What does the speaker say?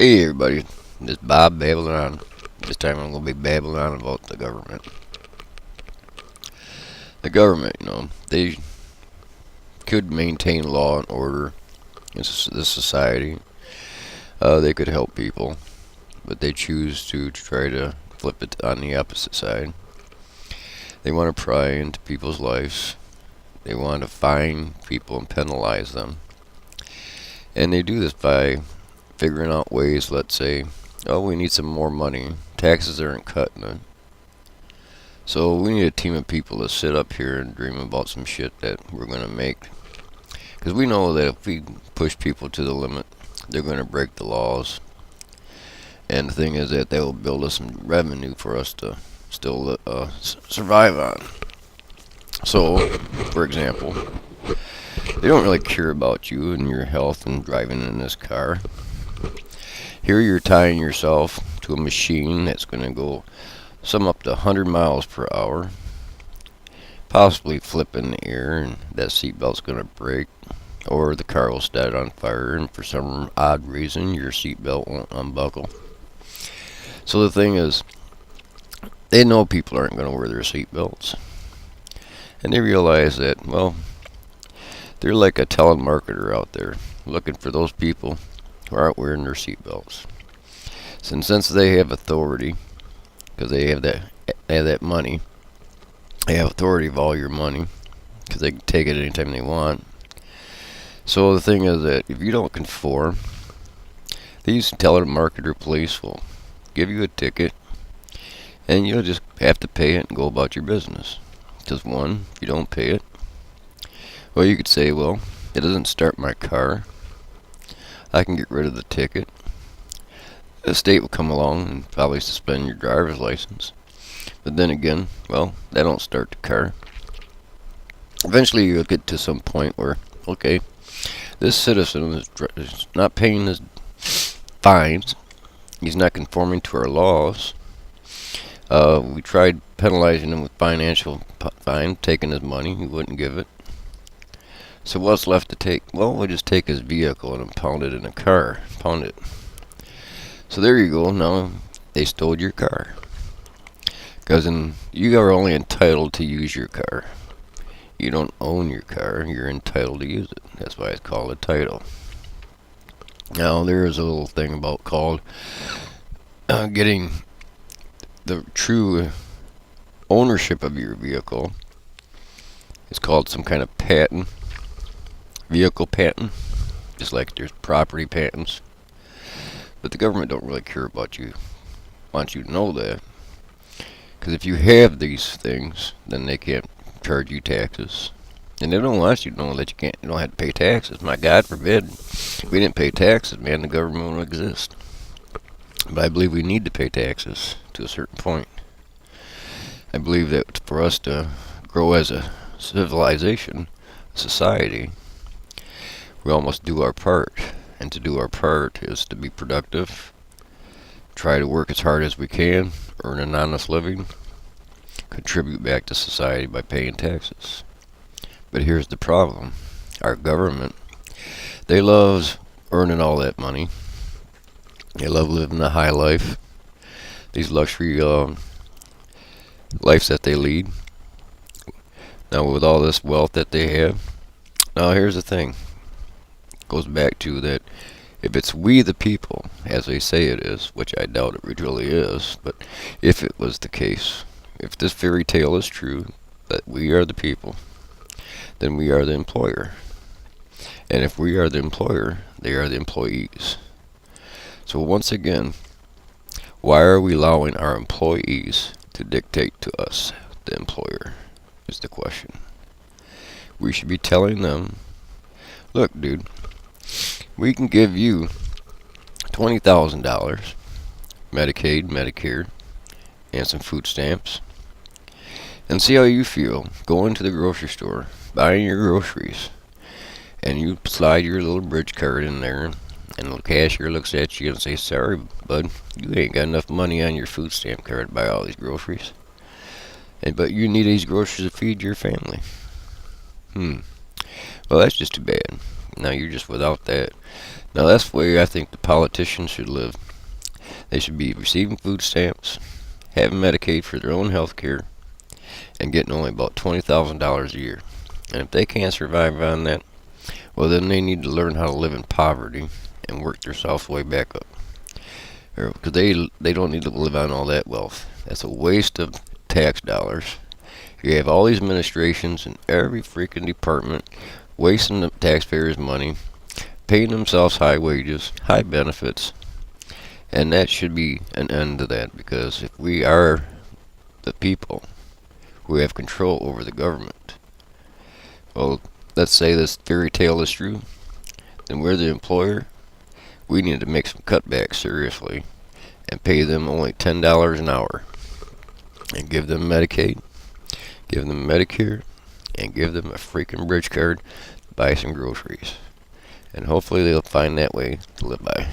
Hey everybody, this is Bob Babblion. This time I'm going to be babbling on about the government. The government, they could maintain law and order in this society. They could help people, but they choose to try to flip it on the opposite side. They want to pry into people's lives. They want to fine people and penalize them. And they do this by figuring out ways, let's say, oh, we need some more money. Taxes aren't cutting it. So we need a team of people to sit up here and dream about some shit that we're going to make. Because we know that if we push people to the limit, they're going to break the laws. And the thing is that they will build us some revenue for us to still survive on. So, for example, they don't really care about you and your health and driving in this car. Here you're tying yourself to a machine that's going to go some up to 100 miles per hour, possibly flip in the air, and that seatbelt's going to break, or the car will start on fire, and for some odd reason your seatbelt won't unbuckle. So the thing is, they know people aren't going to wear their seatbelts, and they realize that, well, they're like a telemarketer out there looking for those people who aren't wearing their seatbelts. Since they have authority, because they have that money, they have authority of all your money, because they can take it anytime they want. So the thing is that if you don't conform, these telemarketer police will give you a ticket, and you'll just have to pay it and go about your business. Because one, if you don't pay it, well, you could say, well, it doesn't start my car. I can get rid of the ticket. The state will come along and probably suspend your driver's license. But then again, well, that don't start the car. Eventually you'll get to some point where, okay, this citizen is not paying his fines. He's not conforming to our laws. We tried penalizing him with financial fine, taking his money. He wouldn't give it. So what's left to take? Well, we'll just take his vehicle and impound it in a car. Pound it. So there you go. Now they stole your car. Because you are only entitled to use your car. You don't own your car. You're entitled to use it. That's why it's called a title. Now there is a little thing about called getting the true ownership of your vehicle. It's called some kind of patent. Vehicle patent, just like there's property patents. But the government don't really care about you. Want you to know that. Because if you have these things, then they can't charge you taxes. And they don't want you to know that you don't have to pay taxes. My God forbid. If we didn't pay taxes, man, the government wouldn't exist. But I believe we need to pay taxes to a certain point. I believe that for us to grow as a civilization, a society, we all must do our part. And to do our part is to be productive, try to work as hard as we can, earn an honest living, contribute back to society by paying taxes. But here's the problem. Our government, they love earning all that money. They love living a high life. These luxury lives that they lead. Now with all this wealth that they have, now here's the thing. Goes back to that if it's we the people, as they say it is, which I doubt it really is, but if it was the case, if this fairy tale is true, that we are the people, then we are the employer. And if we are the employer, they are the employees. So once again, why are we allowing our employees to dictate to us, the employer, is the question. We should be telling them, look, dude, we can give you $20,000, Medicaid, Medicare, and some food stamps, and see how you feel going to the grocery store, buying your groceries, and you slide your little bridge card in there, and the cashier looks at you and says, sorry, bud, you ain't got enough money on your food stamp card to buy all these groceries. But you need these groceries to feed your family. Well, that's just too bad. Now you're just without that. Now that's the way I think the politicians should live. They should be receiving food stamps, having Medicaid for their own health care, and getting only about $20,000 a year. And if they can't survive on that, well, then they need to learn how to live in poverty and work themselves way back up. Because they don't need to live on all that wealth. That's a waste of tax dollars. You have all these administrations in every freaking department wasting the taxpayers' money, paying themselves high wages, high benefits, and that should be an end to that. Because if we are the people who have control over the government, well, let's say this fairy tale is true, then we're the employer. We need to make some cutbacks seriously and pay them only $10 an hour and give them Medicaid, give them Medicare, and give them a freaking bridge card to buy some groceries. And hopefully they'll find that way to live by.